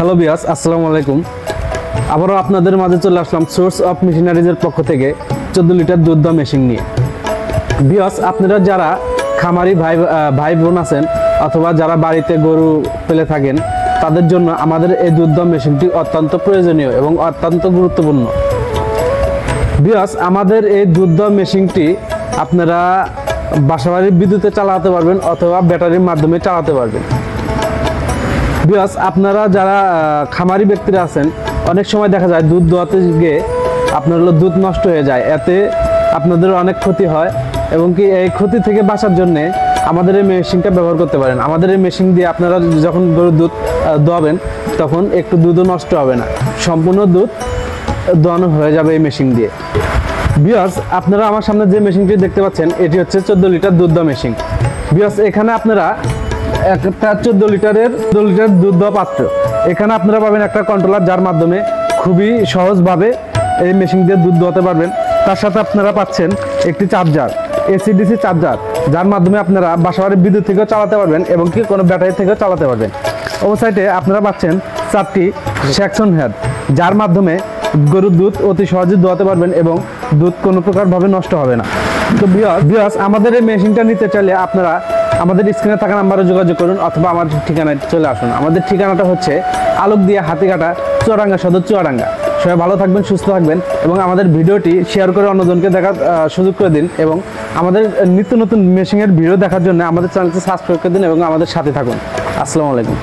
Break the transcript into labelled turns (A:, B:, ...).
A: Hello বিয়াস, আসসালামু আলাইকুম। আবারও আপনাদের মাঝে চলে আসলাম সোর্স অফ মেশিনারিজের পক্ষ থেকে 14 লিটার দুধ দেওয়া মেশিন নিয়ে। বিয়াস, আপনারা যারা খামারি ভাই বোন আছেন অথবা যারা বাড়িতে গরু পেলে থাকেন, তাদের জন্য আমাদের এই দুধ দেওয়া মেশিনটি অত্যন্ত প্রয়োজনীয় এবং অত্যন্ত গুরুত্বপূর্ণ। বিয়াস, আমাদের এই দুধ দেওয়া মেশিনটি আপনারা বাসাবাড়ির বিদ্যুতে চালাতে পারবেন অথবা ব্যাটারির মাধ্যমে চালাতে পারবেন। বিয়াস, আপনারা যারা খামারি ব্যক্তিরা আছেন, অনেক সময় দেখা যায় দুধ দোয়াতে গিয়ে আপনার দুধ নষ্ট হয়ে যায়, এতে আপনাদের অনেক ক্ষতি হয় এবং কি এই ক্ষতি থেকে বাঁচার জন্যে আমাদের এই মেশিনটা ব্যবহার করতে পারেন। আমাদের এই মেশিন দিয়ে আপনারা যখন গরুর দুধ দোয়াবেন তখন একটু দুধও নষ্ট হবে না, সম্পূর্ণ দুধ দোয়ানো হয়ে যাবে এই মেশিন দিয়ে। বিয়াস, আপনারা আমার সামনে যে মেশিনটি দেখতে পাচ্ছেন এটি হচ্ছে 14 লিটার দুধ দেওয়া মেশিন। বিয়াস, এখানে আপনারা একটা 14 লিটার দুধ দেওয়া পাত্র, এখানে আপনারা পাবেন একটা কন্ট্রোলার, যার মাধ্যমে খুবই সহজভাবে এই মেশিন দিয়ে দুধ দোয়াতে পারবেন। তার সাথে আপনারা পাচ্ছেন একটি চার্জার, এসি/ডিসি চার্জার, যার মাধ্যমে আপনারা বাসাবাড়ির বিদ্যুৎ থেকেও চালাতে পারবেন এবং কি কোনো ব্যাটারি থেকেও চালাতে পারবেন। ওই আপনারা পাচ্ছেন 4টি সেকশন হেড, যার মাধ্যমে গরুর দুধ অতি সহজে দোয়াতে পারবেন এবং দুধ কোনো প্রকারভাবে নষ্ট হবে না। তো বিয়াস, আমাদের এই মেশিনটা নিতে চাইলে আপনারা আমাদের স্ক্রিনে থাকা নাম্বারে যোগাযোগ করুন অথবা আমাদের ঠিকানায় চলে আসুন। আমাদের ঠিকানাটা হচ্ছে আলোকদিয়া, হাতিকাটা, চুয়াডাঙ্গা সদর, চুয়াডাঙ্গা। সবাই ভালো থাকবেন, সুস্থ থাকবেন এবং আমাদের ভিডিওটি শেয়ার করে অন্যজনকে দেখার সুযোগ করে দিন এবং আমাদের নিত্য নতুন মেশিনের ভিডিও দেখার জন্য আমাদের চ্যানেলটি সাবস্ক্রাইব করে দিন এবং আমাদের সাথে থাকুন। আসসালামু আলাইকুম।